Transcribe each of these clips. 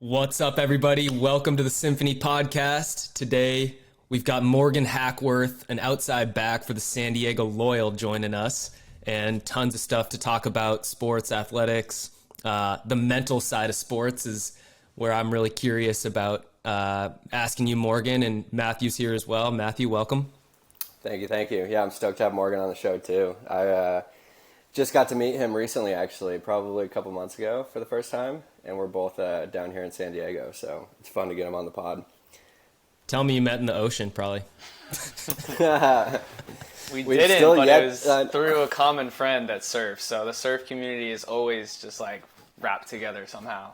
What's up, everybody? Welcome to the Symphony Podcast. Today, we've got Morgan Hackworth, an outside back for the San Diego Loyal, joining us, and tons of stuff to talk about: sports, athletics. The mental side of sports is where I'm really curious about asking you, Morgan, and Matthew's here as well. Matthew, welcome. Thank you. Yeah, I'm stoked to have Morgan on the show, too. I just got to meet him recently, actually, probably a couple months ago for the first time, and we're both down here in San Diego, so it's fun to get him on the pod. Tell me you met in the ocean, probably. We didn't, but it was through a common friend that surfs, so the surf community is always just like wrapped together somehow.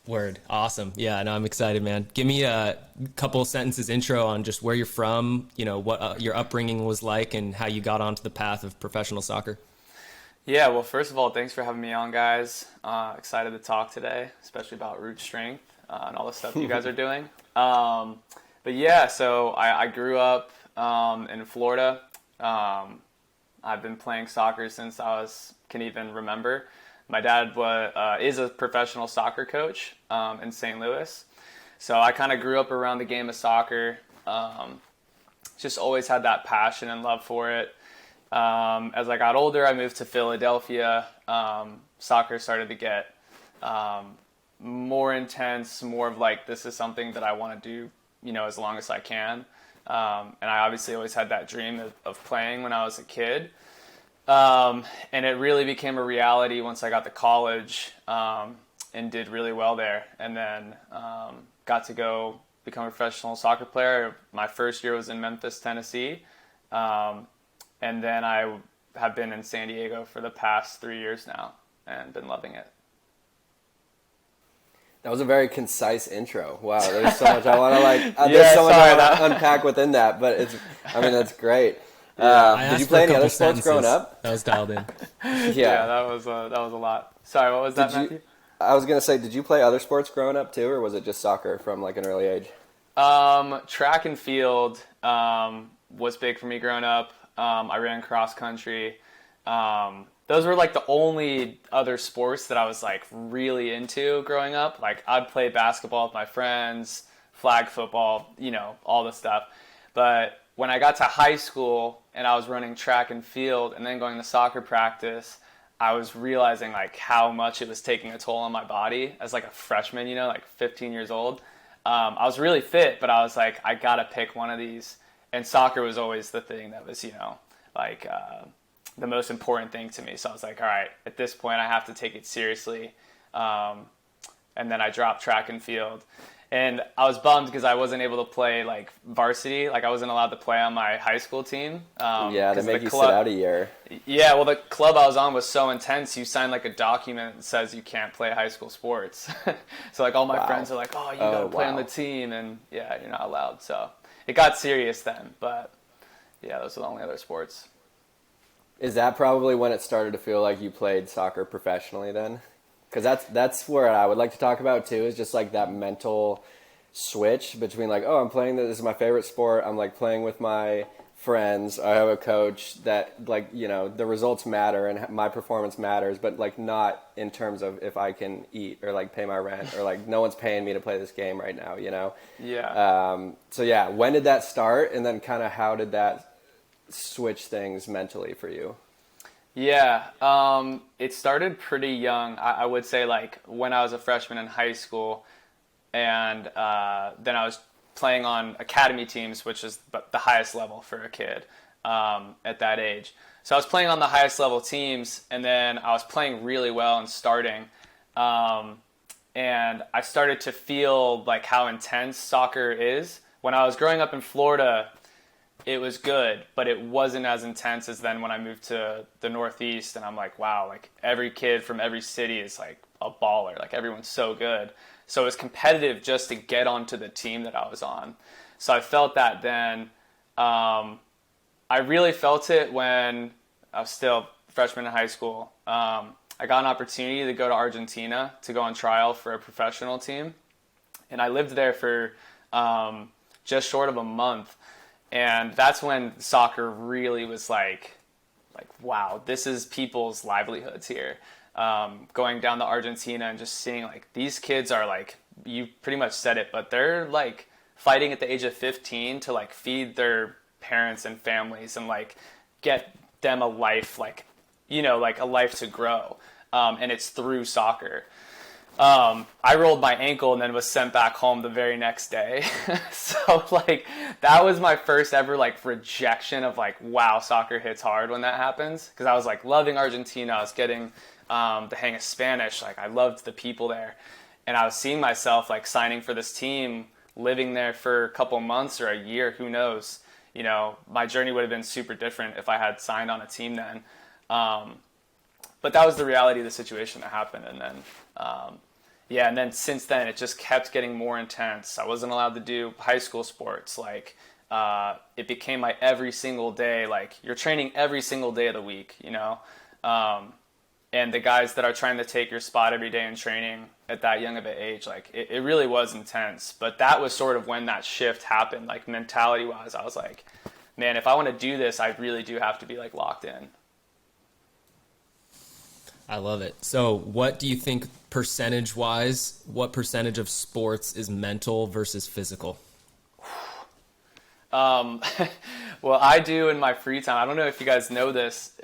Word. Awesome. Yeah, no, I'm excited, man. Give me a couple sentences intro on just where you're from, what your upbringing was like and how you got onto the path of professional soccer. Yeah, well, first of all, thanks for having me on, guys. Excited to talk today, especially about root strength and all the stuff you guys are doing. But yeah, so I grew up in Florida. I've been playing soccer since can even remember. My dad is a professional soccer coach in St. Louis. So I kind of grew up around the game of soccer. Just always had that passion and love for it. As I got older, I moved to Philadelphia. Soccer started to get more intense, more of like, this is something that I want to do, as long as I can. And I obviously always had that dream of playing when I was a kid. And it really became a reality once I got to college and did really well there. And then got to go become a professional soccer player. My first year was in Memphis, Tennessee. And then I have been in San Diego for the past 3 years now and been loving it. That was a very concise intro. Wow, there's so much I want to unpack within that, but that's great. Did you play any other sports growing up? That was dialed in. Yeah, that was a lot. Sorry, what was that, Matthew? I was gonna say, did you play other sports growing up too, or was it just soccer from like an early age? Track and field was big for me growing up. I ran cross country. Those were like the only other sports that I was like really into growing up. Like I'd play basketball with my friends, flag football, all the stuff. But when I got to high school and I was running track and field and then going to soccer practice, I was realizing like how much it was taking a toll on my body as like a freshman, like 15 years old. I was really fit, but I was like, I gotta pick one of these. And soccer was always the thing that was, the most important thing to me. So I was like, all right, at this point I have to take it seriously. And then I dropped track and field. And I was bummed because I wasn't able to play like varsity. Like I wasn't allowed to play on my high school team. They make you sit out a year. Yeah, well, the club I was on was so intense. You sign like a document that says you can't play high school sports. So like all my friends are like, oh, you got to play on the team. And yeah, you're not allowed. So it got serious then. But yeah, those are the only other sports. Is that probably when it started to feel like you played soccer professionally then? Because that's where I would like to talk about too, is just like that mental switch between like, oh, I'm playing this is my favorite sport. I'm like playing with my friends. I have a coach that like, the results matter and my performance matters, but like not in terms of if I can eat or like pay my rent or like no one's paying me to play this game right now, Yeah. So yeah, when did that start? And then kind of how did that switch things mentally for you? Yeah, it started pretty young. I would say like when I was a freshman in high school, and then I was playing on academy teams, which is the highest level for a kid at that age. So I was playing on the highest level teams, and then I was playing really well and starting. And I started to feel like how intense soccer is. When I was growing up in Florida, it was good, but it wasn't as intense as then when I moved to the Northeast, and I'm like, wow, like every kid from every city is like a baller. Like everyone's so good. So it was competitive just to get onto the team that I was on. So I felt that then. I really felt it when I was still a freshman in high school. I got an opportunity to go to Argentina to go on trial for a professional team. And I lived there for just short of a month. And that's when soccer really was like, wow, this is people's livelihoods here. going down to Argentina and just seeing like these kids are like, you pretty much said it, but they're like fighting at the age of 15 to like feed their parents and families and like get them a life, like, you know, like a life to grow. And it's through soccer. I rolled my ankle and then was sent back home the very next day. So like that was my first ever like rejection of like, wow, soccer hits hard when that happens. Cause I was like loving Argentina. I was getting the hang of Spanish. Like I loved the people there. And I was seeing myself like signing for this team, living there for a couple months or a year, who knows. You know, my journey would have been super different if I had signed on a team then. But that was the reality of the situation that happened. And then, and then since then, it just kept getting more intense. I wasn't allowed to do high school sports. Like, it became my every single day. Like, you're training every single day of the week, you know? And the guys that are trying to take your spot every day in training at that young of an age, like, it really was intense. But that was sort of when that shift happened, like, mentality-wise. I was like, man, if I want to do this, I really do have to be, like, locked in. I love it. So what do you think percentage-wise, what percentage of sports is mental versus physical? Well, I do in my free time. I don't know if you guys know this,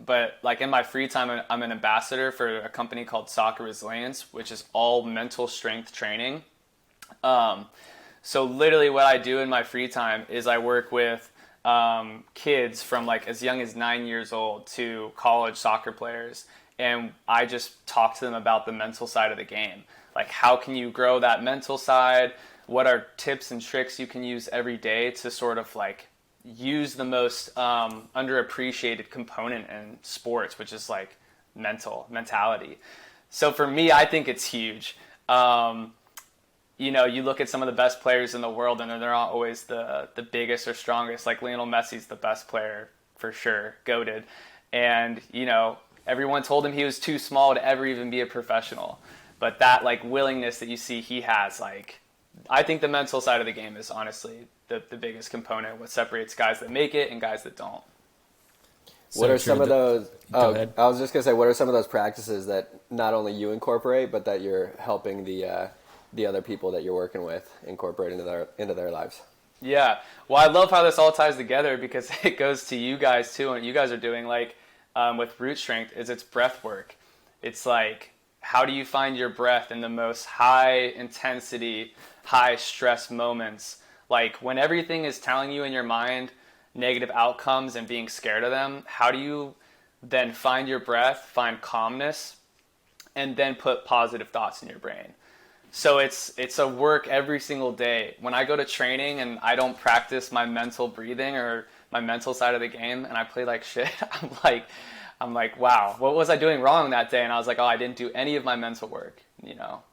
but like in my free time, I'm an ambassador for a company called Soccer Resilience, which is all mental strength training. So literally what I do in my free time is I work with kids from like as young as 9 years old to college soccer players. And I just talk to them about the mental side of the game. Like, how can you grow that mental side? What are tips and tricks you can use every day to sort of like use the most underappreciated component in sports, which is like mentality. So for me, I think it's huge. You know, you look at some of the best players in the world and they're not always the biggest or strongest. Like Lionel Messi's the best player for sure, goated. And, you know, everyone told him he was too small to ever even be a professional. But that like willingness that you see he has, like, I think the mental side of the game is honestly the biggest component, what separates guys that make it and guys that don't. What are some of those? Go ahead. I was just gonna say, what are some of those practices that not only you incorporate, but that you're helping the other people that you're working with incorporate into their lives? Yeah, well, I love how this all ties together because it goes to you guys too, and what you guys are doing like with root strength is it's breath work. It's like, how do you find your breath in the most high intensity, high stress moments? Like when everything is telling you in your mind negative outcomes and being scared of them, how do you then find your breath, find calmness, and then put positive thoughts in your brain? So it's a work every single day. When I go to training and I don't practice my mental breathing or my mental side of the game and I play like shit, I'm like, wow, what was I doing wrong that day? And I was like, oh, I didn't do any of my mental work, you know?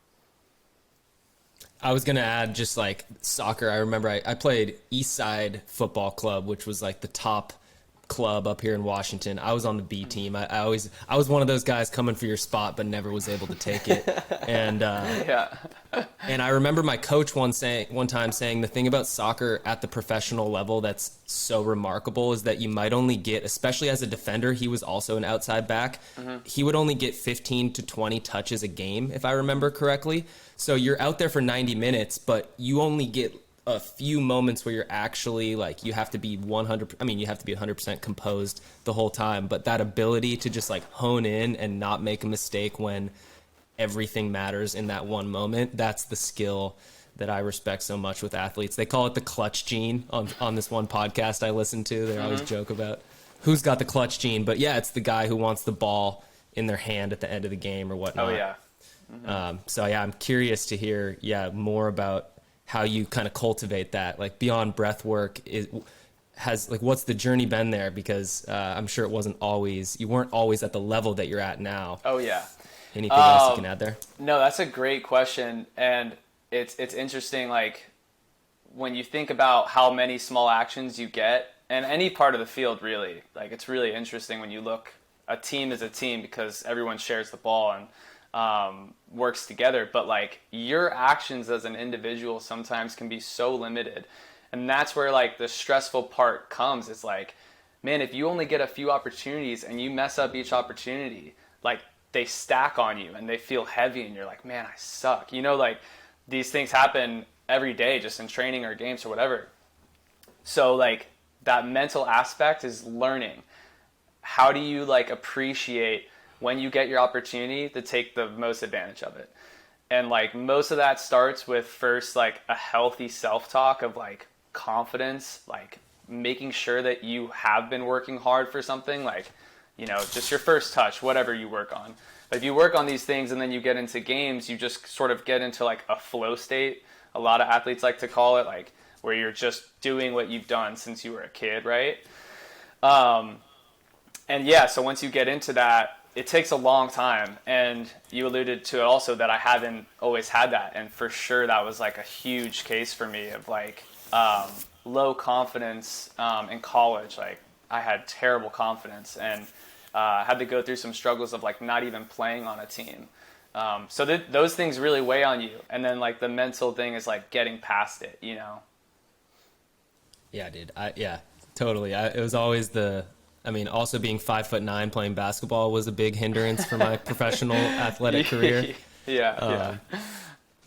I was going to add just like soccer. I remember I played Eastside Football Club, which was like the top club up here in Washington. I was on the B team. I was one of those guys coming for your spot, but never was able to take it. And and I remember my coach one time saying the thing about soccer at the professional level that's so remarkable is that you might only get, especially as a defender, he was also an outside back. Mm-hmm. He would only get 15 to 20 touches a game, if I remember correctly. So you're out there for 90 minutes, but you only get a few moments where you're actually like, you have to be 100% composed the whole time. But that ability to just like hone in and not make a mistake when everything matters in that one moment, that's the skill that I respect so much with athletes. They call it the clutch gene on this one podcast I listen to. They always joke about who's got the clutch gene, but yeah, it's the guy who wants the ball in their hand at the end of the game or whatnot. Oh yeah. Mm-hmm. So yeah, I'm curious to hear more about how you kind of cultivate that, like beyond breath work. What's the journey been there? Because I'm sure you weren't always at the level that you're at now. Oh yeah. Anything else you can add there? No, that's a great question. And it's interesting, like when you think about how many small actions you get in any part of the field, really, like it's really interesting when you look, a team is a team because everyone shares the ball and works together, but like your actions as an individual sometimes can be so limited. And that's where like the stressful part comes. It's like, man, if you only get a few opportunities and you mess up each opportunity, like they stack on you and they feel heavy and you're like, man, I suck. You know, like these things happen every day just in training or games or whatever. So like that mental aspect is learning. How do you like appreciate when you get your opportunity to take the most advantage of it? And like most of that starts with first like a healthy self-talk of like confidence, like making sure that you have been working hard for something, like, you know, just your first touch, whatever you work on. But if you work on these things and then you get into games, you just sort of get into like a flow state. A lot of athletes like to call it, like where you're just doing what you've done since you were a kid, right? And yeah, so once you get into that, it takes a long time. And you alluded to it also that I haven't always had that. And for sure, that was like a huge case for me of like low confidence in college. Like I had terrible confidence and had to go through some struggles of like not even playing on a team. So those things really weigh on you. And then like the mental thing is like getting past it, you know? Yeah, dude. Yeah, totally. It was always also being 5'9", playing basketball was a big hindrance for my professional athletic career.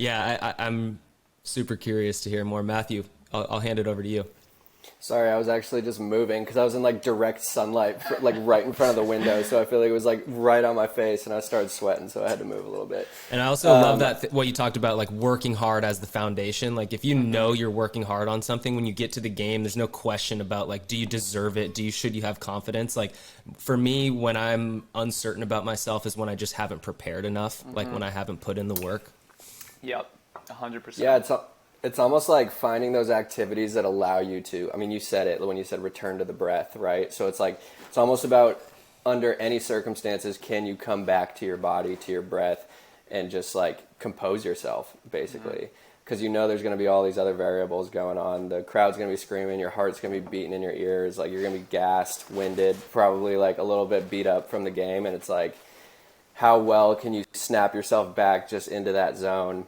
I'm super curious to hear more. Matthew, I'll hand it over to you. Sorry, I was actually just moving because I was in like direct sunlight, like right in front of the window. So I feel like it was like right on my face, and I started sweating, so I had to move a little bit. And I also love that what you talked about, like working hard as the foundation. Like if you know you're working hard on something, when you get to the game, there's no question about like, do you deserve it? Should you have confidence? Like for me, when I'm uncertain about myself is when I just haven't prepared enough. Like when I haven't put in the work. Yep, 100%. Yeah, it's almost like finding those activities that allow you to, I mean, you said it when you said return to the breath, right? So it's like, it's almost about under any circumstances, can you come back to your body, to your breath, and just like compose yourself, basically. Because you know there's going to be all these other variables going on. The crowd's going to be screaming, your heart's going to be beating in your ears, like you're going to be gassed, winded, probably like a little bit beat up from the game. And it's like, how well can you snap yourself back just into that zone?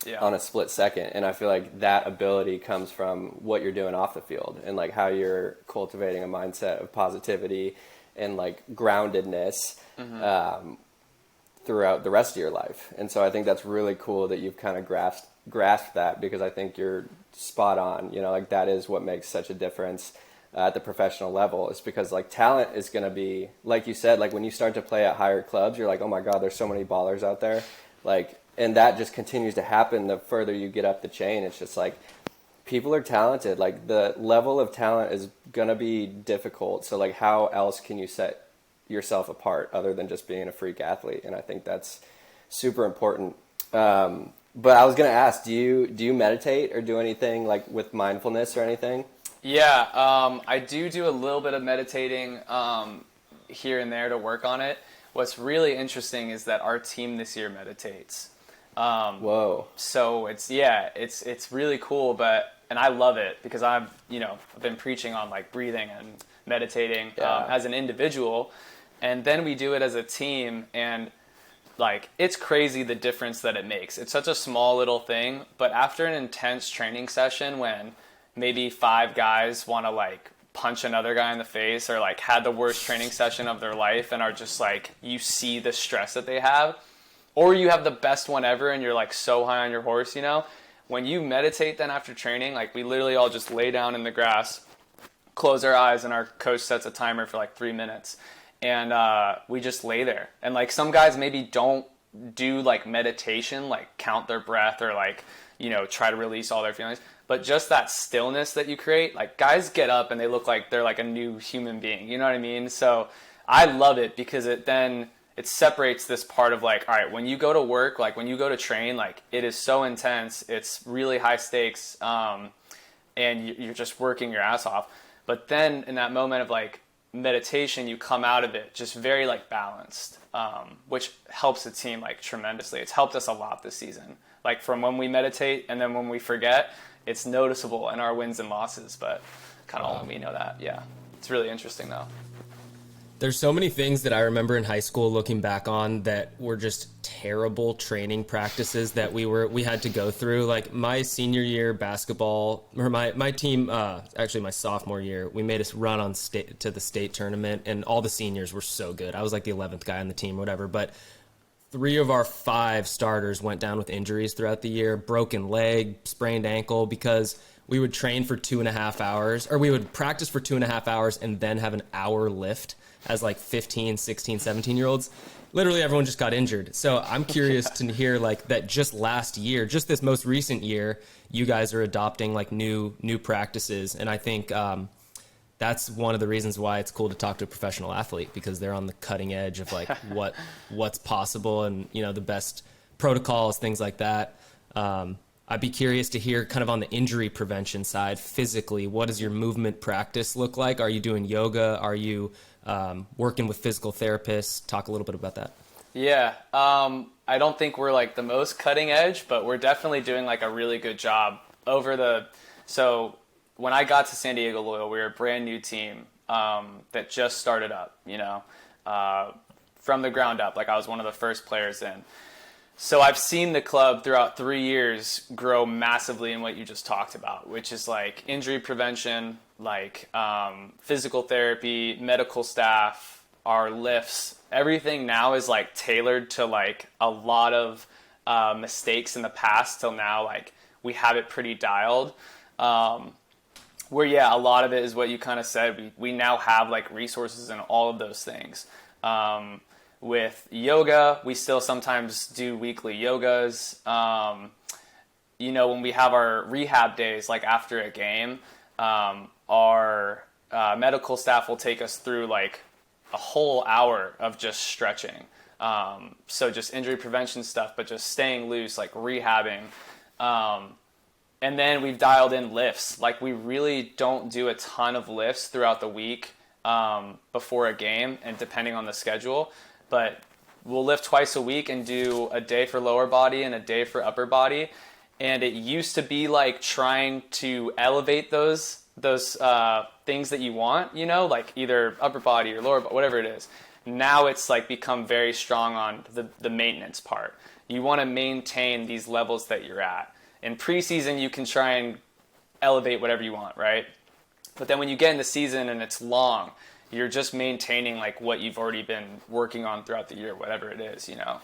Yeah. On a split second. And I feel like that ability comes from what you're doing off the field and like how you're cultivating a mindset of positivity and like groundedness throughout the rest of your life. And so I think that's really cool that you've kind of grasped that, because I think you're spot on. You know, like that is what makes such a difference at the professional level. It's because like talent is going to be, like you said, like when you start to play at higher clubs, you're like, oh my God, there's so many ballers out there. Like, and that just continues to happen the further you get up the chain. It's just like people are talented. Like the level of talent is going to be difficult. So like how else can you set yourself apart other than just being a freak athlete? And I think that's super important. But I was going to ask, do you meditate or do anything like with mindfulness or anything? Yeah, I do a little bit of meditating here and there to work on it. What's really interesting is that our team this year meditates. Whoa. So it's really cool, and I love it because I've been preaching on like breathing and meditating as an individual, and then we do it as a team, and like it's crazy the difference that it makes. It's such a small little thing, but after an intense training session when maybe 5 guys want to like punch another guy in the face or like had the worst training session of their life and are just like, you see the stress that they have, or you have the best one ever and you're like so high on your horse, when you meditate then after training, like we literally all just lay down in the grass, close our eyes, and our coach sets a timer for like 3 minutes, and we just lay there. And like some guys maybe don't do like meditation, like count their breath or like, try to release all their feelings. But just that stillness that you create, like guys get up and they look like they're like a new human being. You know what I mean? So I love it because it separates this part of like, all right, when you go to work, like when you go to train, like it is so intense. It's really high stakes. And you're just working your ass off. But then in that moment of like meditation, you come out of it just very like balanced, which helps the team like tremendously. It's helped us a lot this season. Like from when we meditate and then when we forget, it's noticeable in our wins and losses, but kind of only we know that. Yeah. It's really interesting though. There's so many things that I remember in high school looking back on that were just terrible training practices that we had to go through. Like my senior year basketball, or my team, actually my sophomore year, we made us run to the state tournament, and all the seniors were so good. I was like the 11th guy on the team, whatever. But 3 of our 5 starters went down with injuries throughout the year, broken leg, sprained ankle, because we would train for 2.5 hours, or we would practice for 2.5 hours and then have an hour lift as like 15, 16, 17-year-olds. Literally everyone just got injured. So I'm curious to hear like that just last year, just this most recent year, you guys are adopting like new practices. And I think that's one of the reasons why it's cool to talk to a professional athlete, because they're on the cutting edge of like what's possible and, you know, the best protocols, things like that. I'd be curious to hear kind of on the injury prevention side, physically, what does your movement practice look like? Are you doing yoga? Are you working with physical therapists? Talk a little bit about that. Yeah. I don't think we're like the most cutting edge, but we're definitely doing like a really good job so when I got to San Diego Loyal, we were a brand new team that just started up, you know, from the ground up. Like I was one of the first players in. So I've seen the club throughout 3 years grow massively in what you just talked about, which is like injury prevention, like physical therapy, medical staff, our lifts. Everything now is like tailored to like a lot of mistakes in the past till now. Like we have it pretty dialed. Where, yeah, a lot of it is what you kind of said. We now have like resources in all of those things. With yoga, we still sometimes do weekly yogas. You know, when we have our rehab days, like after a game, our medical staff will take us through like a whole hour of just stretching. So just injury prevention stuff, but just staying loose, like rehabbing. And then we've dialed in lifts. Like we really don't do a ton of lifts throughout the week before a game and depending on the schedule. But we'll lift twice a week and do a day for lower body and a day for upper body. And it used to be like trying to elevate those things that you want, you know, like either upper body or lower body, whatever it is. Now it's like become very strong on the maintenance part. You want to maintain these levels that you're at. In preseason, you can try and elevate whatever you want, right? But then when you get in the season and it's long, you're just maintaining like what you've already been working on throughout the year, whatever it is, you know.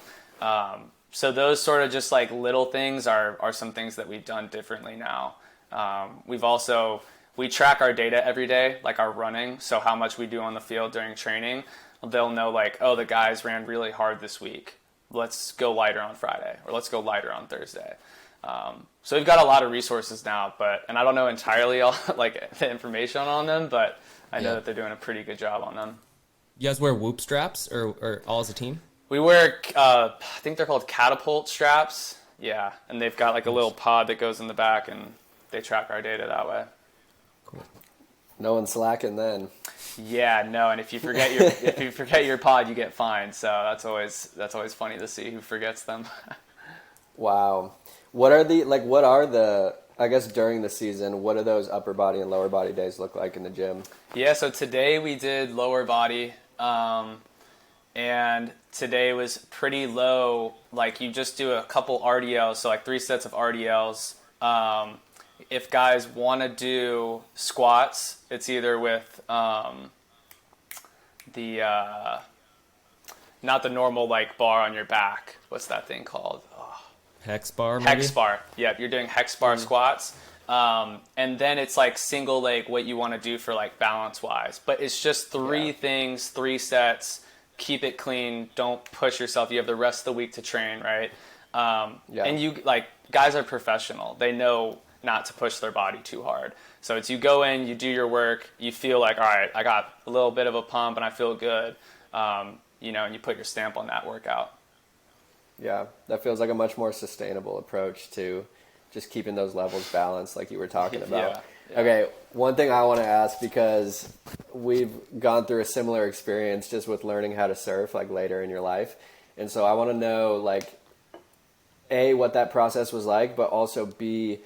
So those sort of just like little things are some things that we've done differently now. We track our data every day, like our running. So how much we do on the field during training, they'll know like, oh, the guys ran really hard this week. Let's go lighter on Friday, or let's go lighter on Thursday. So we've got a lot of resources now, and I don't know entirely all like the information on them, but I know that they're doing a pretty good job on them. You guys wear whoop straps or all as a team? We wear, I think they're called catapult straps. Yeah, and they've got like a little pod that goes in the back, and they track our data that way. Cool. No one's slacking then. Yeah, no, and if you forget your pod, you get fined. So that's always funny to see who forgets them. Wow. What are the I guess during the season, what do those upper body and lower body days look like in the gym? Yeah, so today we did lower body, and today was pretty low. Like you just do a couple RDLs, so like 3 sets of RDLs. If guys want to do squats, it's either with not the normal like bar on your back. What's that thing called? Hex bar, maybe? Hex bar. Yep, you're doing hex bar squats. And then it's like single leg, what you want to do for like balance wise. But it's just 3 things, 3 sets. Keep it clean. Don't push yourself. You have the rest of the week to train, right? And you like guys are professional. They know not to push their body too hard. So it's you go in, you do your work, you feel like, all right, I got a little bit of a pump and I feel good. You know, and you put your stamp on that workout. Yeah, that feels like a much more sustainable approach to just keeping those levels balanced like you were talking about. Yeah. Okay, one thing I want to ask, because we've gone through a similar experience just with learning how to surf like later in your life. And so I want to know like, A, what that process was like, but also B,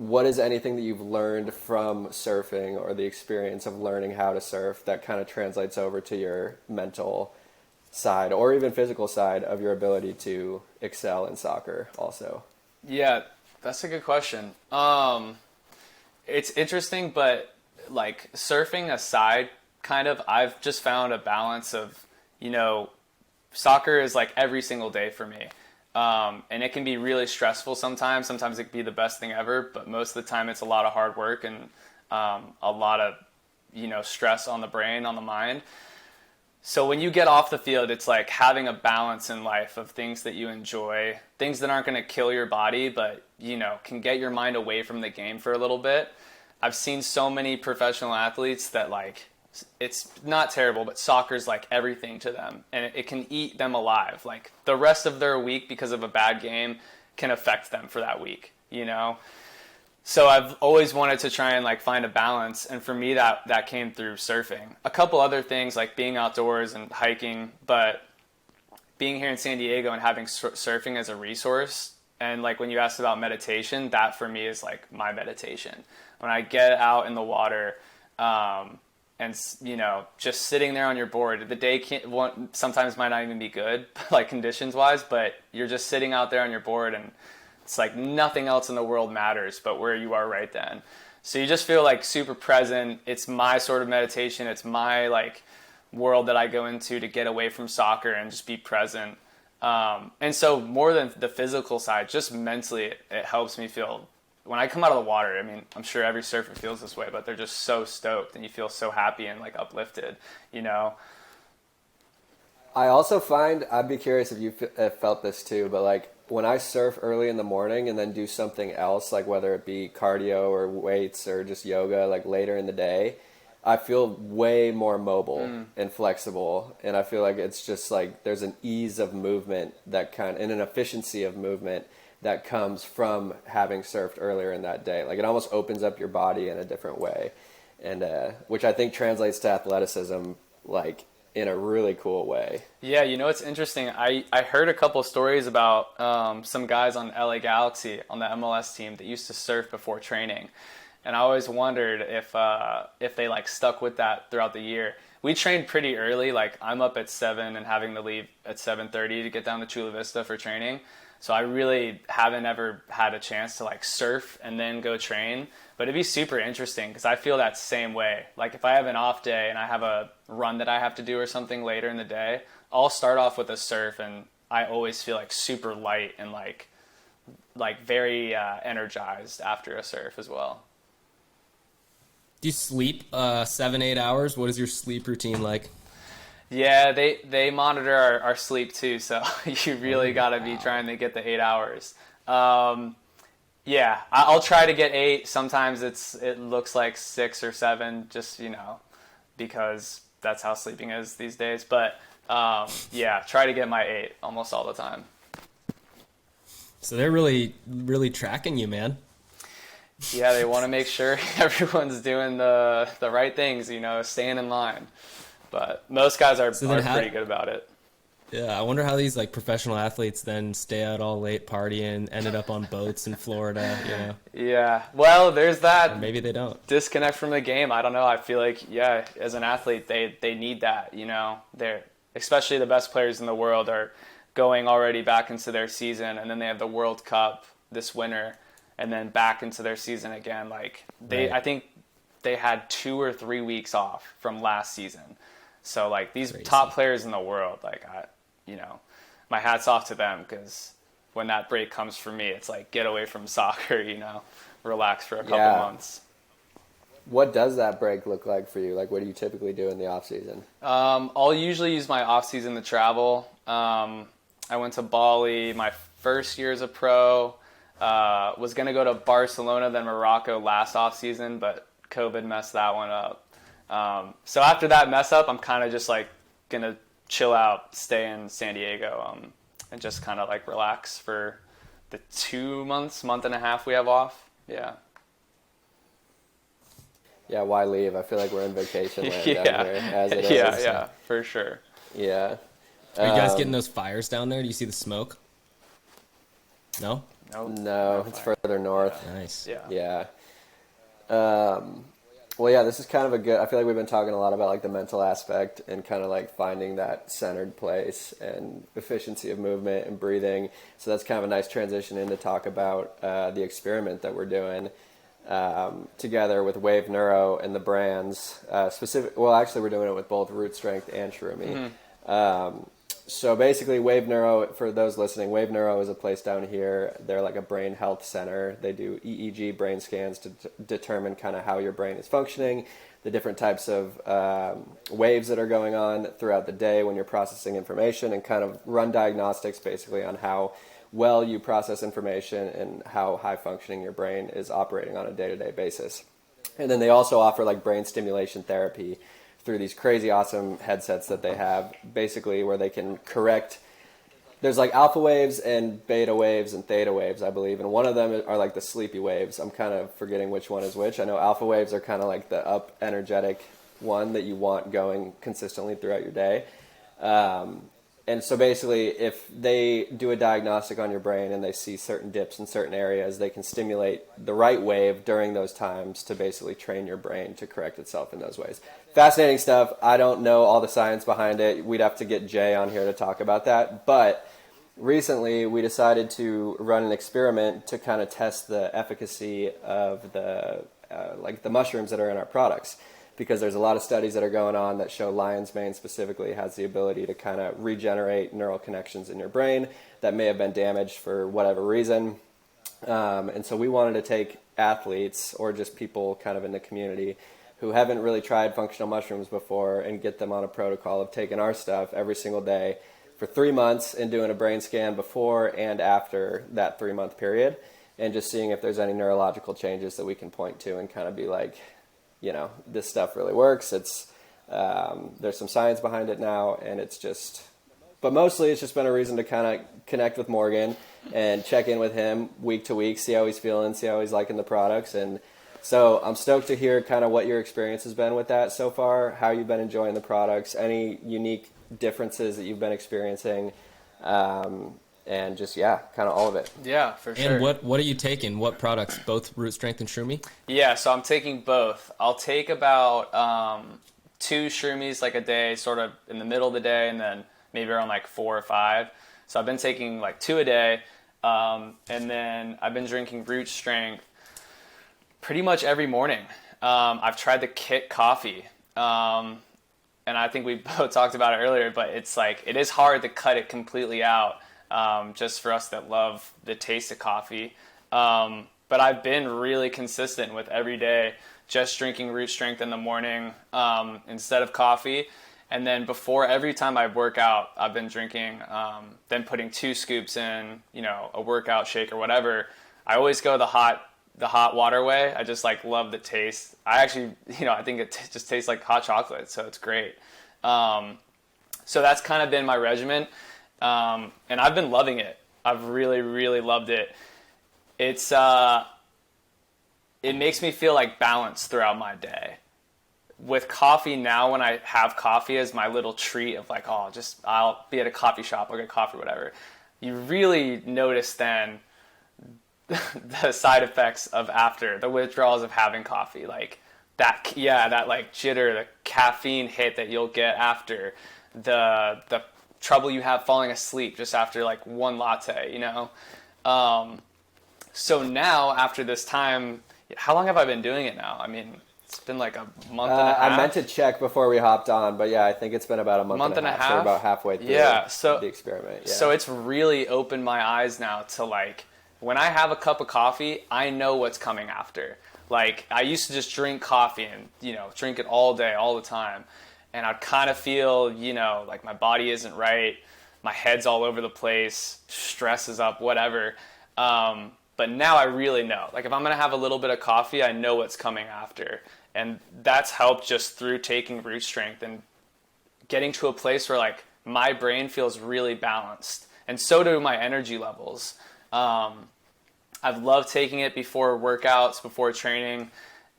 what is anything that you've learned from surfing or the experience of learning how to surf that kind of translates over to your mental side or even physical side of your ability to excel in soccer also? Yeah, that's a good question. It's interesting, but like surfing aside, kind of, I've just found a balance of, soccer is like every single day for me. And it can be really stressful sometimes. Sometimes it can be the best thing ever, but most of the time it's a lot of hard work and a lot of, stress on the brain, on the mind. So when you get off the field, it's like having a balance in life of things that you enjoy, things that aren't going to kill your body, but, can get your mind away from the game for a little bit. I've seen so many professional athletes that like, it's not terrible, but soccer's like everything to them, and it can eat them alive. Like the rest of their week because of a bad game can affect them for that week, So I've always wanted to try and like find a balance, and for me that came through surfing. A couple other things like being outdoors and hiking, but being here in San Diego and having surfing as a resource. And like when you asked about meditation, that for me is like my meditation. When I get out in the water, and just sitting there on your board, the day sometimes might not even be good, like conditions wise, but you're just sitting out there on your board and it's like nothing else in the world matters but where you are right then. So you just feel like super present. It's my sort of meditation. It's my like world that I go into to get away from soccer and just be present. And so more than the physical side, just mentally, it helps me feel. When I come out of the water, I mean, I'm sure every surfer feels this way, but they're just so stoked and you feel so happy and like uplifted, I also find, I'd be curious if you felt this too, but like when I surf early in the morning and then do something else, like whether it be cardio or weights or just yoga, like later in the day, I feel way more mobile and flexible. And I feel like it's just like there's an ease of movement and an efficiency of movement that comes from having surfed earlier in that day. Like it almost opens up your body in a different way, and which I think translates to athleticism like in a really cool way. Yeah, it's interesting. I heard a couple of stories about some guys on LA Galaxy on the MLS team that used to surf before training, and I always wondered if they like stuck with that throughout the year. We trained pretty early. Like I'm up at 7 and having to leave at 7:30 to get down to Chula Vista for training. So I really haven't ever had a chance to like surf and then go train, but it'd be super interesting because I feel that same way. Like if I have an off day and I have a run that I have to do or something later in the day, I'll start off with a surf and I always feel like super light and like very energized after a surf as well. Do you sleep 7-8 hours? What is your sleep routine like? Yeah, they monitor our sleep too, so you really got to be trying to get the 8 hours. Yeah, I'll try to get 8. Sometimes it looks like 6 or 7, just because that's how sleeping is these days. But yeah, try to get my 8 almost all the time. So they're really, really tracking you, man. Yeah, they want to make sure everyone's doing the right things, staying in line. But most guys are pretty good about it. Yeah, I wonder how these like professional athletes then stay out all late partying, ended up on boats in Florida, Yeah, well, there's that. Or maybe they don't. Disconnect from the game. I don't know. I feel like, yeah, as an athlete, they need that, They're, especially the best players in the world are going already back into their season, and then they have the World Cup this winter, and then back into their season again. Like I think they had 2 or 3 weeks off from last season. So like these top players in the world, like my hat's off to them, because when that break comes for me, it's like get away from soccer, relax for a couple months. What does that break look like for you? Like what do you typically do in the off season? I'll usually use my off season to travel. I went to Bali my first year as a pro. Was gonna go to Barcelona, then Morocco last off season, but COVID messed that one up. So after that mess up, I'm kind of just like gonna chill out, stay in San Diego, and just kind of like relax for the 2 months, month and a half we have off. Yeah. Yeah, why leave? I feel like we're in vacation land down here as it is. Yeah, for sure. Yeah. Are you guys getting those fires down there? Do you see the smoke? No? Nope. No, it's further north. Nice. Yeah. Well, yeah, this is kind of a good, I feel like we've been talking a lot about like the mental aspect and kind of like finding that centered place and efficiency of movement and breathing. So that's kind of a nice transition in to talk about the experiment that we're doing together with Wave Neuro and the brands. Well, actually, we're doing it with both Root Strength and Shroomy. So basically, Wave Neuro, for those listening, Wave Neuro is a place down here. They're like a brain health center. They do EEG brain scans to determine kind of how your brain is functioning, the different types of waves that are going on throughout the day when you're processing information, and kind of run diagnostics basically on how well you process information and how high functioning your brain is operating on a day-to-day basis. And then they also offer like brain stimulation therapy through these crazy awesome headsets that they have, basically where they can correct, there's like alpha waves and beta waves and theta waves, I believe, and one of them are like the sleepy waves. I'm kind of forgetting which one is which. I know alpha waves are kind of like the up energetic one that you want going consistently throughout your day. And so basically, if they do a diagnostic on your brain and they see certain dips in certain areas, they can stimulate the right wave during those times to basically train your brain to correct itself in those ways. Fascinating stuff. I don't know all the science behind it. We'd have to get Jay on here to talk about that. But recently, we decided to run an experiment to kind of test the efficacy of the mushrooms that are in our products. Because there's a lot of studies that are going on that show lion's mane specifically has the ability to kind of regenerate neural connections in your brain that may have been damaged for whatever reason. And so we wanted to take athletes or just people kind of in the community who haven't really tried functional mushrooms before and get them on a protocol of taking our stuff every single day for 3 months and doing a brain scan before and after that 3-month period and just seeing if there's any neurological changes that we can point to and kind of be like, you know, this stuff really works. It's there's some science behind it now, and it's just, but mostly it's just been a reason to kind of connect with Morgan and check in with him week to week, see how he's feeling, see how he's liking the products. And so I'm stoked to hear kind of what your experience has been with that so far, how you've been enjoying the products, any unique differences that you've been experiencing, and just, yeah, kind of all of it. Yeah, for sure. And what are you taking? What products? Both Root Strength and Shroomy? Yeah, so I'm taking both. I'll take about 2 Shroomies like a day, sort of in the middle of the day, and then maybe around like 4 or 5. So I've been taking like 2 a day, and then I've been drinking Root Strength pretty much every morning. I've tried the Kit coffee, and I think we both talked about it earlier, but it's like, it is hard to cut it completely out. Just for us that love the taste of coffee. But I've been really consistent with every day just drinking Root Strength in the morning instead of coffee. And then before every time I work out, I've been drinking, then putting 2 scoops in, you know, a workout shake or whatever. I always go the hot water way. I just like love the taste. I actually, you know, I think it just tastes like hot chocolate, so it's great. So that's kind of been my regimen. And I've been loving it. I've really, really loved it. It makes me feel like balance throughout my day. With coffee now, when I have coffee as my little treat of like, I'll be at a coffee shop, I'll get coffee, whatever. You really notice then the side effects of after, the withdrawals of having coffee. Like that like jitter, the caffeine hit that you'll get after, the trouble you have falling asleep just after like 1 latte, you know? So now after this time, how long have I been doing it now? I mean, it's been like a month and a half. I meant to check before we hopped on, but yeah, I think it's been about a month and a half. So we're about halfway through the experiment. Yeah. So it's really opened my eyes now to like, when I have a cup of coffee, I know what's coming after. Like I used to just drink coffee and, you know, drink it all day, all the time. And I'd kind of feel, you know, like my body isn't right, my head's all over the place, stress is up, whatever. But now I really know. Like if I'm going to have a little bit of coffee, I know what's coming after. And that's helped just through taking Root Strength and getting to a place where like my brain feels really balanced. And so do my energy levels. I've loved taking it before workouts, before training.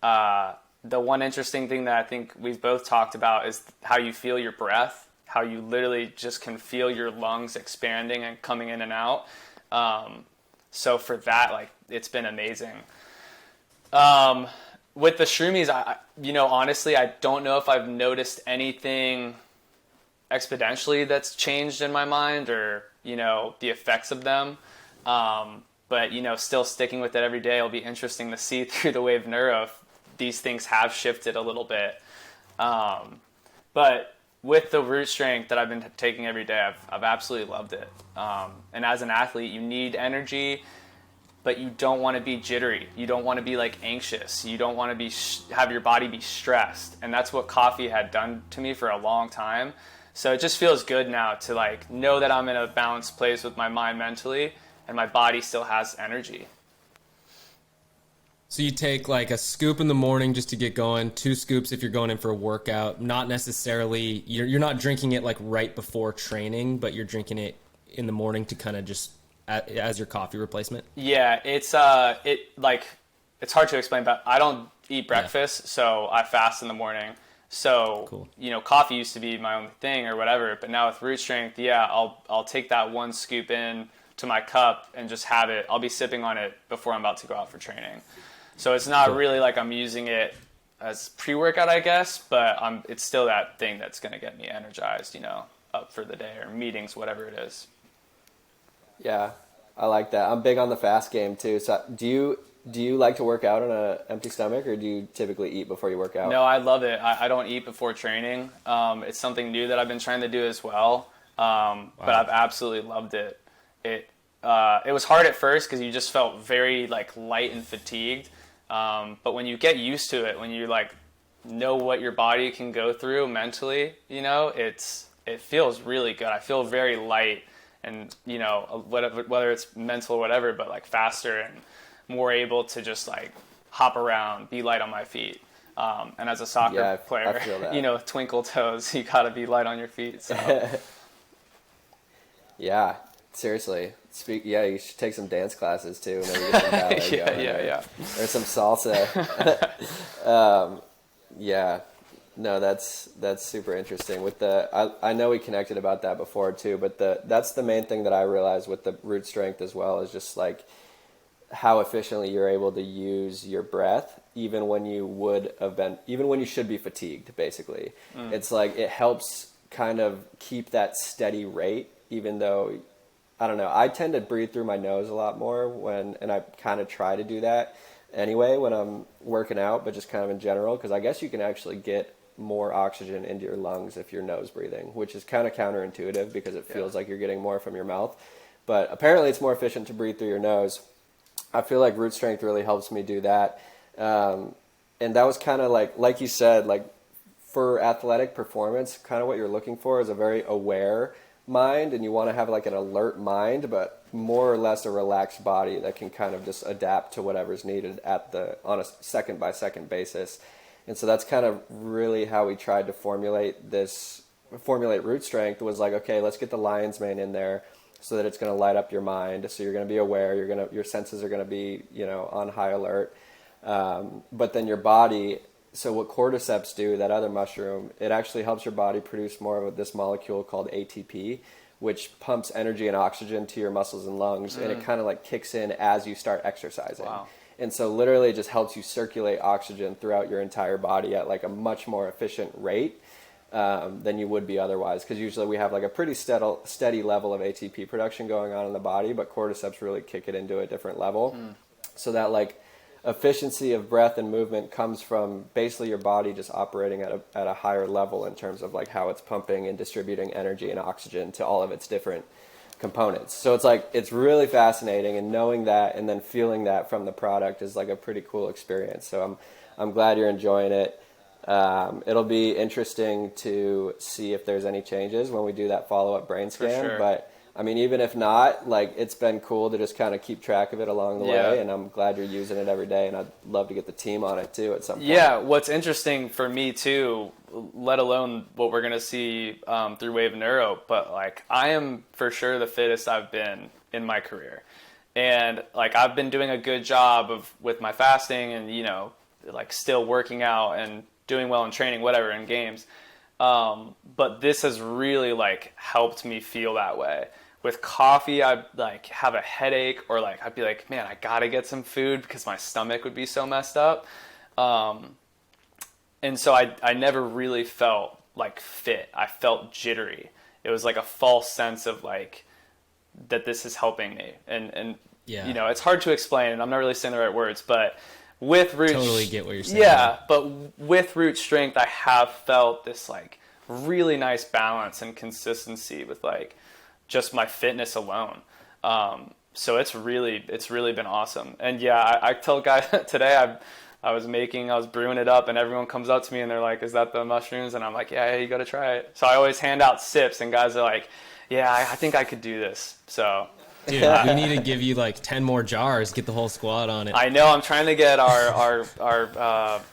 The one interesting thing that I think we've both talked about is how you feel your breath, how you literally just can feel your lungs expanding and coming in and out. So for that, like, it's been amazing. With the shroomies, honestly, I don't know if I've noticed anything exponentially that's changed in my mind, or, the effects of them. But, still sticking with it every day, it'll be interesting to see through the Wave Neuro if these things have shifted a little bit. But with the root strength that I've been taking every day, I've absolutely loved it. And as an athlete, you need energy, but you don't want to be jittery. You don't want to be like anxious. You don't want to have your body be stressed. And that's what coffee had done to me for a long time. So it just feels good now to like know that I'm in a balanced place with my mind mentally, and my body still has energy. So you take like a scoop in the morning just to get going, 2 scoops if you're going in for a workout. Not necessarily, you're not drinking it like right before training, but you're drinking it in the morning to kind of just as your coffee replacement. Yeah, it's hard to explain, but I don't eat breakfast, so I fast in the morning. So, cool. Coffee used to be my only thing or whatever, but now with root strength, I'll take that 1 scoop in to my cup and just have it. I'll be sipping on it before I'm about to go out for training. So it's not really like I'm using it as pre-workout, I guess, but it's still that thing that's going to get me energized, up for the day or meetings, whatever it is. Yeah, I like that. I'm big on the fast game too. So do you like to work out on an empty stomach, or do you typically eat before you work out? No, I love it. I don't eat before training. It's something new that I've been trying to do as well. But I've absolutely loved it. It was hard at first because you just felt very like light and fatigued. But when you get used to it, when you like know what your body can go through mentally, it feels really good. I feel very light, and whether it's mental or whatever, but like faster and more able to just like hop around, be light on my feet. And as a soccer player, I feel that. Twinkle toes, you gotta be light on your feet. So. Yeah, seriously. You should take some dance classes too. Maybe get some ballet going, or some salsa. No, that's super interesting. I know we connected about that before too, but that's the main thing that I realized with the root strength as well, is just like how efficiently you're able to use your breath, even when you should be fatigued, basically. It's like it helps kind of keep that steady rate, even though, I don't know, I tend to breathe through my nose a lot more and I kind of try to do that anyway when I'm working out, but just kind of in general, because I guess you can actually get more oxygen into your lungs if you're nose breathing, which is kind of counterintuitive because it feels like you're getting more from your mouth. But apparently it's more efficient to breathe through your nose. I feel like root strength really helps me do that. And that was kind of like you said, like for athletic performance, kind of what you're looking for is a very aware mind, and you want to have like an alert mind, but more or less a relaxed body that can kind of just adapt to whatever's needed on a second by second basis. And so that's kind of really how we tried to formulate root strength, was like, okay, let's get the lion's mane in there so that it's going to light up your mind. So you're going to be aware, your senses are going to be, on high alert. But then your body, so what cordyceps do, that other mushroom, it actually helps your body produce more of this molecule called ATP, which pumps energy and oxygen to your muscles and lungs. And it kind of like kicks in as you start exercising. Wow. And so literally it just helps you circulate oxygen throughout your entire body at like a much more efficient rate than you would be otherwise. Because usually we have like a pretty steady level of ATP production going on in the body, but cordyceps really kick it into a different level. So that like efficiency of breath and movement comes from basically your body just operating at a higher level in terms of like how it's pumping and distributing energy and oxygen to all of its different components. So it's like, it's really fascinating, and knowing that and then feeling that from the product is like a pretty cool experience. So I'm glad you're enjoying it. It'll be interesting to see if there's any changes when we do that follow-up brain scan. Sure. But I mean, even if not, like, it's been cool to just kind of keep track of it along the way, and I'm glad you're using it every day, and I'd love to get the team on it too at some point. Yeah, what's interesting for me too, let alone what we're going to see through Wave Neuro, but like, I am for sure the fittest I've been in my career. And like, I've been doing a good job with my fasting and, like still working out and doing well in training, whatever, in games. But this has really like helped me feel that way, with coffee, I'd like have a headache, or like I'd be like, man, I gotta get some food because my stomach would be so messed up. And so I never really felt like fit. I felt jittery. It was like a false sense of like that this is helping me. And Yeah. you know, it's hard to explain, and I'm not really saying the right words, but with root Totally get what you're saying. Yeah, but with root strength, I have felt this like really nice balance and consistency with like just my fitness alone. So it's really been awesome. And yeah, I tell guys today I was brewing it up, and everyone comes up to me and they're like, "Is that the mushrooms?" And I'm like, "Yeah, you got to try it." So I always hand out sips, and guys are like, "Yeah, I think I could do this." So Dude, we need to give you like 10 more jars, get the whole squad on it. I know, I'm trying to get our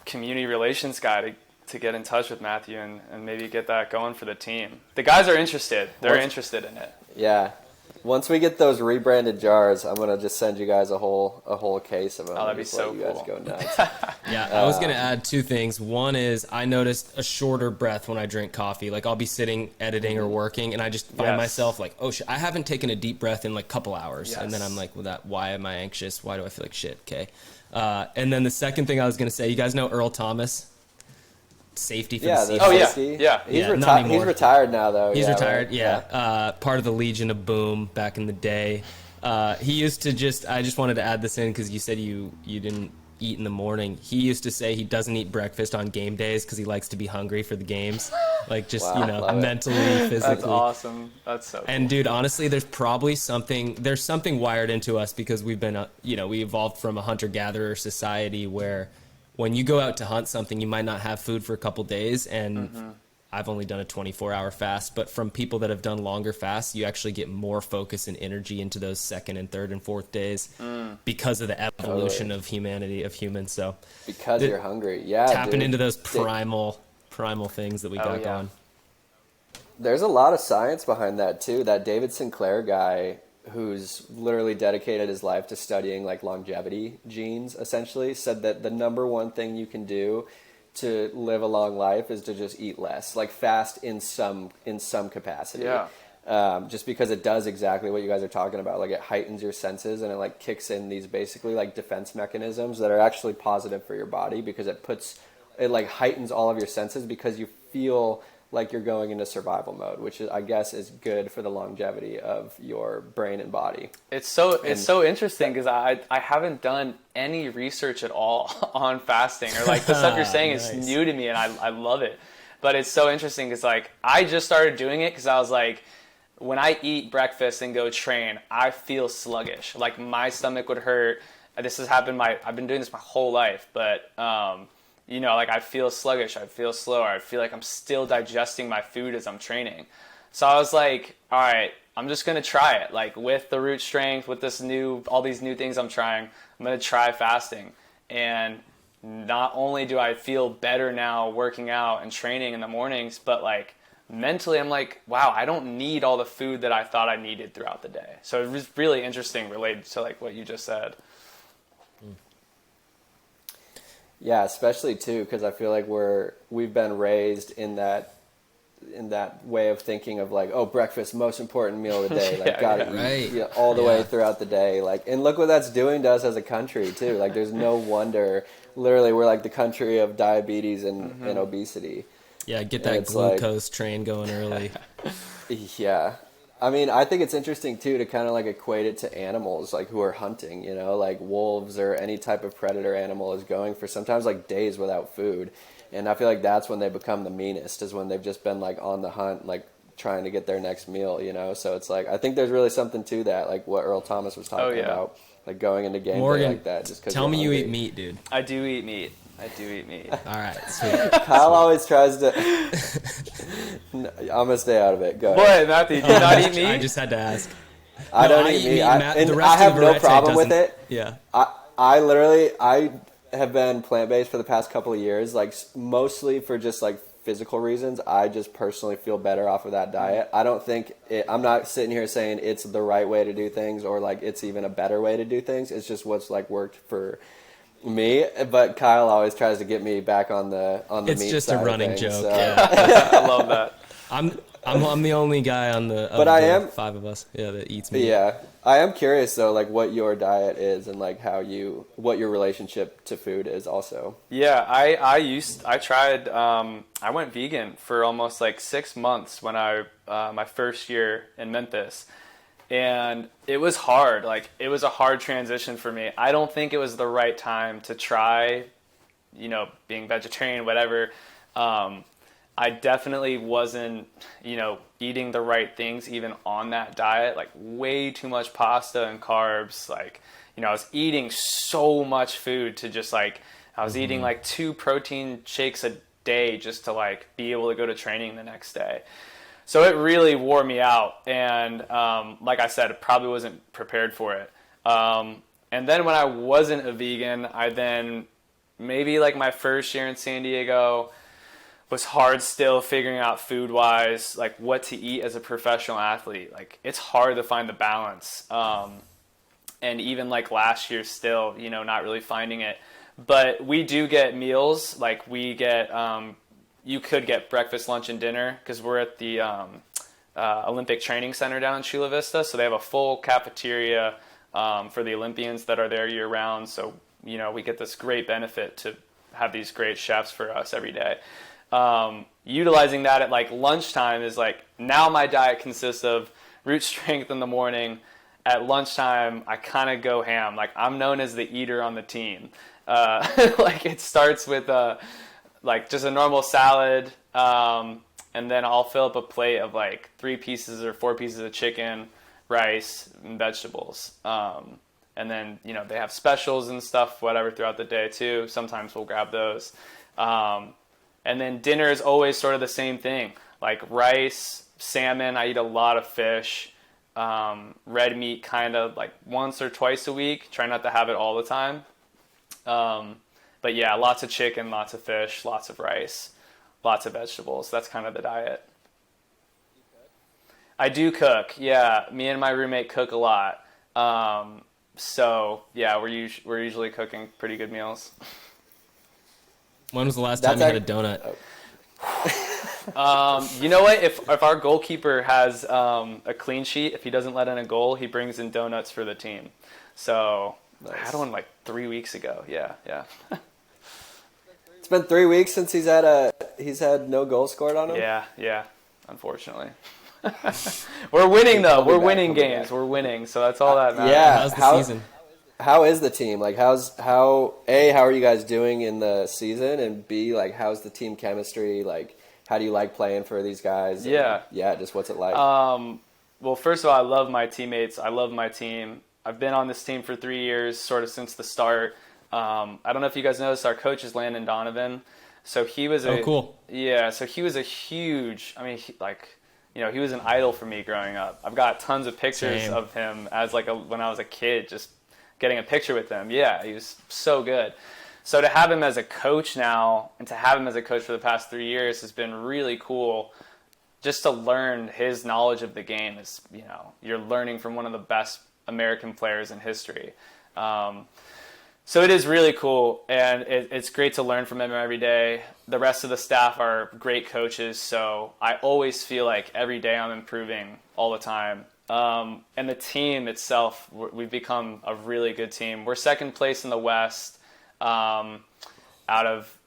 community relations guy to get in touch with Matthew and maybe get that going for the team. The guys are interested. They're interested in it. Yeah. Once we get those rebranded jars, I'm gonna just send you guys a whole case of them. Oh, that'd be Just so let you guys cool. go nuts. Yeah, I was going to add two things. One is I noticed a shorter breath when I drink coffee. Like I'll be sitting editing or working, and I just find Yes. myself like, oh shit, I haven't taken a deep breath in like a couple hours. And then Yes. I'm like, well, why am I anxious? Why do I feel like shit? Okay. And then the second thing I was going to say, you guys know Earl Thomas? Safety for Yeah, the the Seahawks. Oh, yeah. safety. Yeah. He's, Yeah, not anymore. he's retired now, though. He's yeah, retired, right? yeah. Part of the Legion of Boom back in the day. He used to I just wanted to add this in because you said you didn't eat in the morning. He used to say he doesn't eat breakfast on game days because he likes to be hungry for the games. Like just, Wow, love it. mentally, physically. That's awesome. That's so cool. And dude, honestly, there's something wired into us because we've been, we evolved from a hunter-gatherer society where when you go out to hunt something, you might not have food for a couple days. And I've only done a 24-hour fast, but from people that have done longer fasts, you actually get more focus and energy into those second and third and fourth days because of the evolution of humanity, of humans. So Because you're hungry. Yeah, tapping dude. into those primal things that we got yeah. going. There's a lot of science behind that, too. That David Sinclair guy who's literally dedicated his life to studying like longevity genes, essentially, said that the number one thing you can do to live a long life is to just eat less, like fast in some capacity. Yeah. Just because it does exactly what you guys are talking about. Like it heightens your senses and it like kicks in these basically like defense mechanisms that are actually positive for your body because it like heightens all of your senses because you feel like you're going into survival mode, which is, I guess, is good for the longevity of your brain and body. It's so interesting because I haven't done any research at all on fasting, or like the stuff you're saying Nice. is new to me and I love it. But it's so interesting because like I just started doing it because I was like, when I eat breakfast and go train, I feel sluggish. Like my stomach would hurt. This has happened. I've been doing this my whole life, but like I feel sluggish, I feel slower, I feel like I'm still digesting my food as I'm training. So I was like, all right, I'm just going to try it. Like with the root strength, with all these new things I'm trying, I'm going to try fasting. And not only do I feel better now working out and training in the mornings, but like mentally I'm like, wow, I don't need all the food that I thought I needed throughout the day. So it was really interesting related to like what you just said. Yeah, especially too, because I feel like we've been raised in that way of thinking of like, oh, breakfast, most important meal of the day, like gotta eat Right. all the way throughout the day, like, and look what that's doing to us as a country too. Like, there's no wonder, literally, we're like the country of diabetes and obesity. Yeah, get And that it's like- glucose train going early. Yeah. I mean, I think it's interesting too to kind of like equate it to animals like who are hunting, like wolves or any type of predator animal is going for sometimes like days without food. And I feel like that's when they become the meanest, is when they've just been like on the hunt, like trying to get their next meal, So it's like, I think there's really something to that, like what Earl Thomas was talking about, like going into game Morgan, day like that. Just because tell me you eat meat, dude. I do eat meat. All right, sweet. Kyle always tries to. No, I'm gonna stay out of it. Go ahead. What, Matthew, do you not eat meat? I just had to ask. I No, don't I eat eat meat. meat, Matt. The And rest I have of no Arete problem with doesn't. it. Yeah. I have been plant-based for the past couple of years, like mostly for just like physical reasons. I just personally feel better off of that diet. I don't think I'm not sitting here saying it's the right way to do things or like it's even a better way to do things. It's just what's like worked for me. But Kyle always tries to get me back on the It's meat just side a of running things, joke. so. Yeah. I love that. I'm the only guy on the But I the am, five of us, that eats meat. yeah, I am curious though, like what your diet is and like what your relationship to food is also. Yeah, I tried I went vegan for almost like 6 months when I my first year in Memphis. And it was hard. Like it was a hard transition for me. I don't think it was the right time to try, being vegetarian, whatever. I definitely wasn't, eating the right things even on that diet. Like way too much pasta and carbs. Like, I was eating so much food to just like, I was eating like 2 protein shakes a day just to like be able to go to training the next day. So it really wore me out. And like I said, I probably wasn't prepared for it. And then when I wasn't a vegan, I then maybe like my first year in San Diego was hard still figuring out food wise, like what to eat as a professional athlete. Like it's hard to find the balance. And even like last year still, not really finding it. But we do get meals. Like we get, you could get breakfast, lunch, and dinner because we're at the Olympic Training Center down in Chula Vista. So they have a full cafeteria for the Olympians that are there year round. So, we get this great benefit to have these great chefs for us every day. Utilizing that at like lunchtime is like, now my diet consists of root strength in the morning. At lunchtime, I kind of go ham. Like I'm known as the eater on the team. Like it starts with like just a normal salad, and then I'll fill up a plate of like 3 pieces or 4 pieces of chicken, rice, and vegetables. And then, they have specials and stuff, whatever, throughout the day too. Sometimes we'll grab those. And then dinner is always sort of the same thing, like rice, salmon. I eat a lot of fish, red meat kind of like once or twice a week. Try not to have it all the time. But yeah, lots of chicken, lots of fish, lots of rice, lots of vegetables. That's kind of the diet. I do cook. Yeah, me and my roommate cook a lot. So yeah, we're usually cooking pretty good meals. When was the last time you had a donut? You know what? If our goalkeeper has a clean sheet, if he doesn't let in a goal, he brings in donuts for the team. So nice. I had one like 3 weeks ago. Yeah. It's been 3 weeks since he's had no goals scored on him. Yeah. Unfortunately. We're winning though. We're winning games. We're winning, so that's all that matters. Yeah. How's the season? How is the team? Like, how are you guys doing in the season? And B, like, how's the team chemistry? Like, how do you like playing for these guys? Yeah. And, just what's it like? Well, first of all, I love my teammates. I love my team. I've been on this team for 3 years, sort of since the start. I don't know if you guys noticed, our coach is Landon Donovan. So he was cool. Yeah, so he was a huge, he was an idol for me growing up. I've got tons of pictures Same. of him as when I was a kid, just getting a picture with him. Yeah, he was so good. So to have him as a coach now, and to have him as a coach for the past 3 years has been really cool. Just to learn his knowledge of the game is, you're learning from one of the best American players in history. So it is really cool, and it's great to learn from him every day. The rest of the staff are great coaches, so I always feel like every day I'm improving all the time. And the team itself, we've become a really good team. We're second place in the West out of,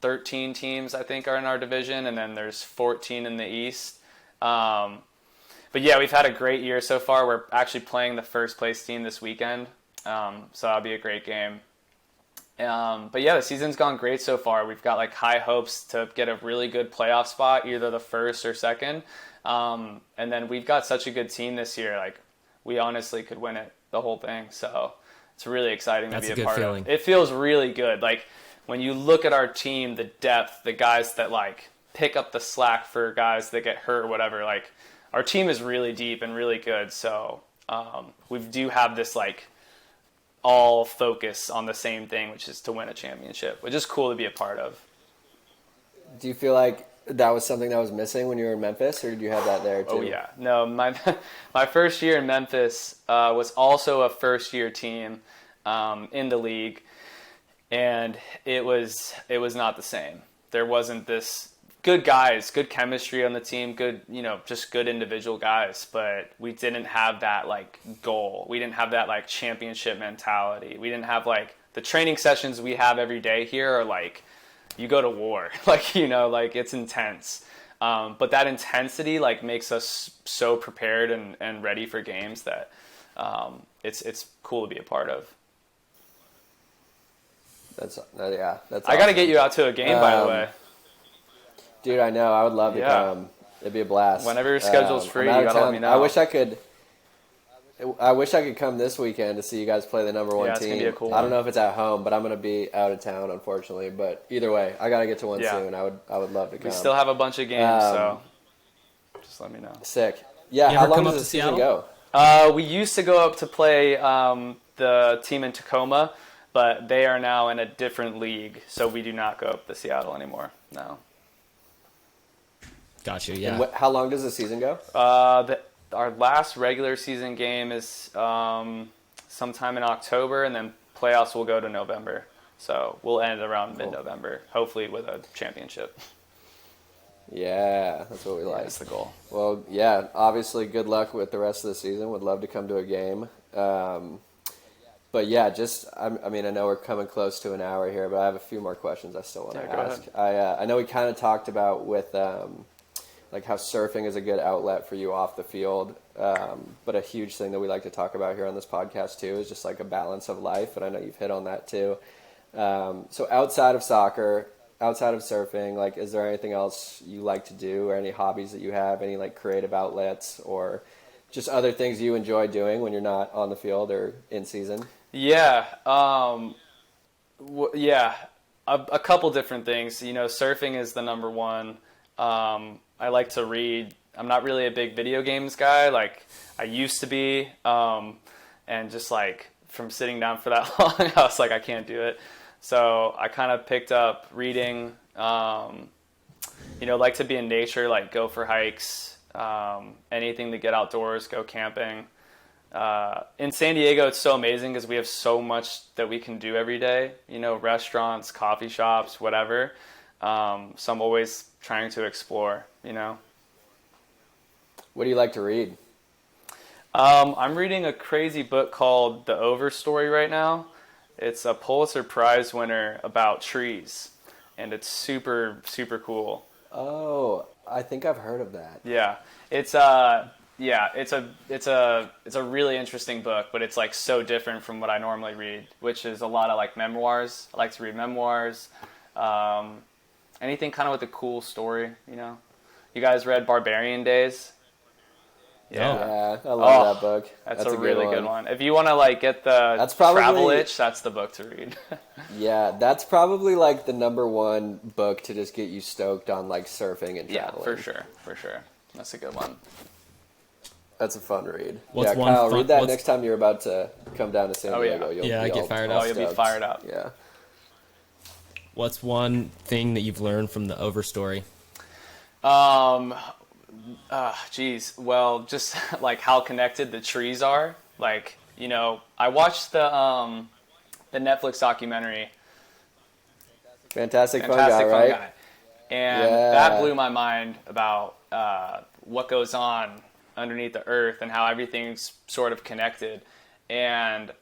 13 teams, I think, are in our division, and then there's 14 in the East. But yeah, we've had a great year so far. We're actually playing the first place team this weekend, so that'll be a great game. But yeah, the season's gone great so far. We've got like high hopes to get a really good playoff spot, either the first or second. And then we've got such a good team this year. Like we honestly could win it, the whole thing. So it's really exciting to be a part of. It feels really good. Like when you look at our team, the depth, the guys that like pick up the slack for guys that get hurt or whatever, like our team is really deep and really good. So we do have this like all focus on the same thing, which is to win a championship, which is cool to be a part of. Do you feel like that was something that was missing when you were in Memphis, or did you have that there too? Oh yeah, no, my first year in Memphis was also a first year team in the league, and it was not the same. There wasn't this good guys, good chemistry on the team, good, just good individual guys, but we didn't have that like goal. We didn't have that like championship mentality. We didn't have like the training sessions we have every day here are like, you go to war, like, like it's intense. But that intensity like makes us so prepared and ready for games that it's cool to be a part of. That's awesome. I got to get you out to a game, by the way. Dude, I know. I would love to come. It'd be a blast. Whenever your schedule's free, you gotta let me know. I wish I could come this weekend to see you guys play the number one team. It's gonna be a cool I don't know if it's at home, but I'm gonna be out of town, unfortunately. But either way, I gotta get to one soon. I would love to come. We still have a bunch of games, so just let me know. Sick. Yeah. How long does the season go? We used to go up to play the team in Tacoma, but they are now in a different league, so we do not go up to Seattle anymore. No. Gotcha. Yeah. And how long does the season go? Our last regular season game is sometime in October, and then playoffs will go to November. So we'll end around mid-November, hopefully with a championship. Yeah, that's what we like. That's the goal. Well, yeah, obviously good luck with the rest of the season. Would love to come to a game. But yeah, I know we're coming close to an hour here, but I have a few more questions I still want to ask. I know we kind of talked about with like how surfing is a good outlet for you off the field, but a huge thing that we like to talk about here on this podcast too is just like a balance of life, and I know you've hit on that too. So outside of soccer, outside of surfing, like is there anything else you like to do, or any hobbies that you have, any like creative outlets, or just other things you enjoy doing when you're not on the field or in season? Yeah. A couple different things. Surfing is the number one. I like to read. I'm not really a big video games guy. Like I used to be. And just like from sitting down for that long, I was like, I can't do it. So I kind of picked up reading, like to be in nature, like go for hikes, anything to get outdoors, go camping. In San Diego, it's so amazing because we have so much that we can do every day, restaurants, coffee shops, whatever. So I'm always trying to explore, What do you like to read? I'm reading a crazy book called The Overstory right now. It's a Pulitzer Prize winner about trees, and it's super, super cool. Oh, I think I've heard of that. Yeah. It's a really interesting book, but it's like so different from what I normally read, which is a lot of like memoirs. I like to read memoirs. Anything kind of with a cool story, You guys read Barbarian Days? Yeah, I love that book. That's a really good one. If you want to like get the travel itch, that's the book to read. Yeah, that's probably like the number one book to just get you stoked on like surfing and traveling. Yeah, for sure. That's a good one. That's a fun read. Kyle, read that next time you're about to come down to San Diego. I get fired up. You'll be fired up. Yeah. What's one thing that you've learned from the Overstory? Well, just like how connected the trees are. Like, I watched the Netflix documentary. Fantastic Fun Guy. And that blew my mind about what goes on underneath the earth and how everything's sort of connected. And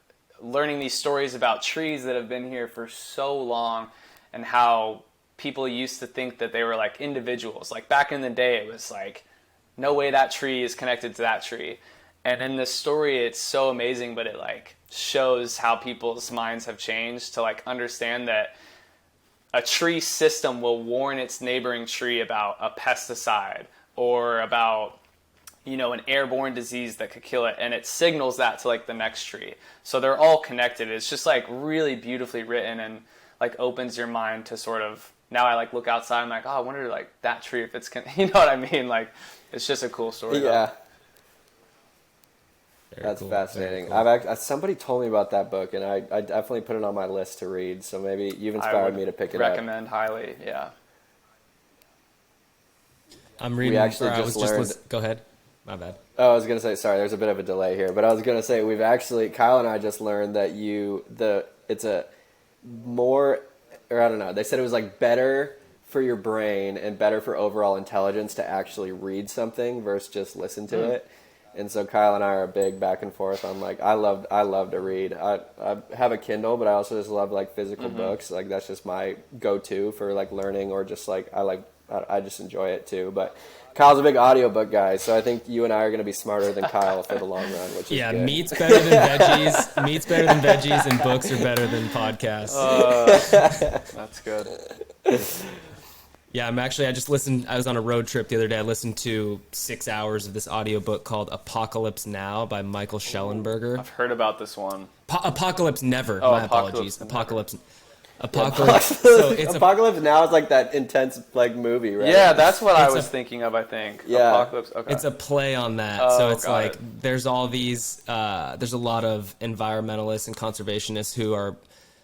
learning these stories about trees that have been here for so long and how people used to think that they were like individuals. Like back in the day, it was like, no way that tree is connected to that tree. And in this story, it's so amazing, but it like shows how people's minds have changed to like understand that a tree system will warn its neighboring tree about a pesticide or about, an airborne disease that could kill it. And it signals that to like the next tree. So they're all connected. It's just like really beautifully written and like opens your mind to sort of, now I like look outside and I'm like, oh, I wonder like that tree if it's, you know what I mean? Like it's just a cool story. Yeah. That's cool. Fascinating. Cool. Somebody told me about that book, and I definitely put it on my list to read. So maybe you've inspired me to pick it up. Recommend highly. Yeah. I'm reading. Go ahead. My bad. Oh, I was gonna say sorry. There's a bit of a delay here, but I was gonna say Kyle and I just learned that it's a more, or I don't know. They said it was like better for your brain and better for overall intelligence to actually read something versus just listen to it. And so Kyle and I are big back and forth on like I love to read. I have a Kindle, but I also just love like physical books. Like that's just my go-to for like learning, or just like I just enjoy it too. But Kyle's a big audiobook guy, so I think you and I are going to be smarter than Kyle for the long run, which is good. Meat's better than veggies. Meat's better than veggies, and books are better than podcasts. That's good. Yeah, I just listened. I was on a road trip the other day. I listened to 6 hours of this audiobook called Apocalypse Now by Michael Schellenberger. I've heard about this one. Apocalypse Never. Oh, My Apocalypse apologies. Never. Apocalypse. So it's Apocalypse Now is like that intense like movie, right? Yeah, that's what I was thinking of, I think. Yeah. Apocalypse. Okay. It's a play on that. Oh, So it's got like it. there's all these there's a lot of environmentalists and conservationists who are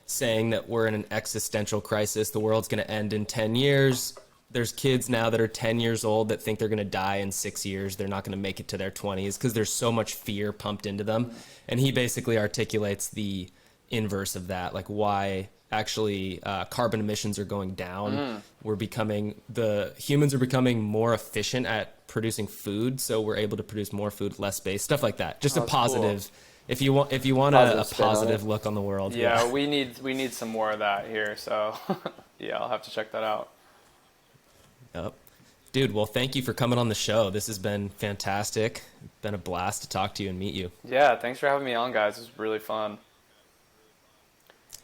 saying that we're in an existential crisis. The world's going to end in 10 years. There's kids now that are 10 years old that think they're going to die in 6 years. They're not going to make it to their 20s because there's so much fear pumped into them. And he basically articulates the inverse of that, like why actually carbon emissions are going down. Humans are becoming more efficient at producing food, so we're able to produce more food, less waste, stuff like that. Just a positive. Cool. If you want a positive look on the world. Yeah, we need some more of that here. So yeah, I'll have to check that out. Yep. Dude, well, thank you for coming on the show. This has been fantastic. Been a blast to talk to you and meet you. Yeah, thanks for having me on, guys. It was really fun.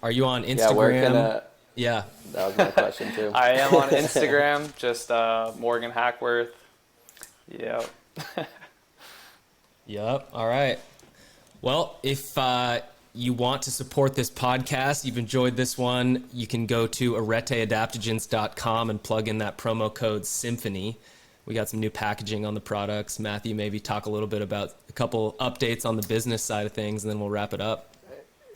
Are you on Instagram? Yeah, where can Yeah. that was my question too. I am on Instagram, just Morgan Hackworth. Yep. Yep. All right. Well, if you want to support this podcast, you've enjoyed this one, you can go to areteadaptogens.com and plug in that promo code SYMPHONY. We got some new packaging on the products. Matthew, maybe talk a little bit about a couple updates on the business side of things, and then we'll wrap it up.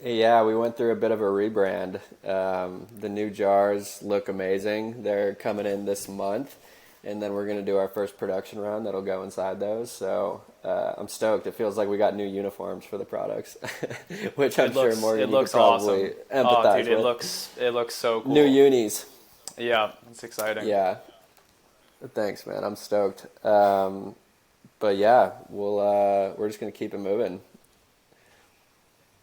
Yeah, we went through a bit of a rebrand. The new jars look amazing. They're coming in this month, and then we're going to do our first production run that'll go inside those. So I'm stoked. It feels like we got new uniforms for the products, which I'm sure Morgan could probably empathize with. It looks so cool. New unis. Yeah, it's exciting. Yeah. Thanks, man. I'm stoked. But yeah, we're just going to keep it moving.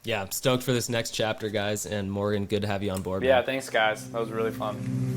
Yeah, I'm stoked for this next chapter, guys. And Morgan, good to have you on board. Yeah, man. thanks, guys. That was really fun.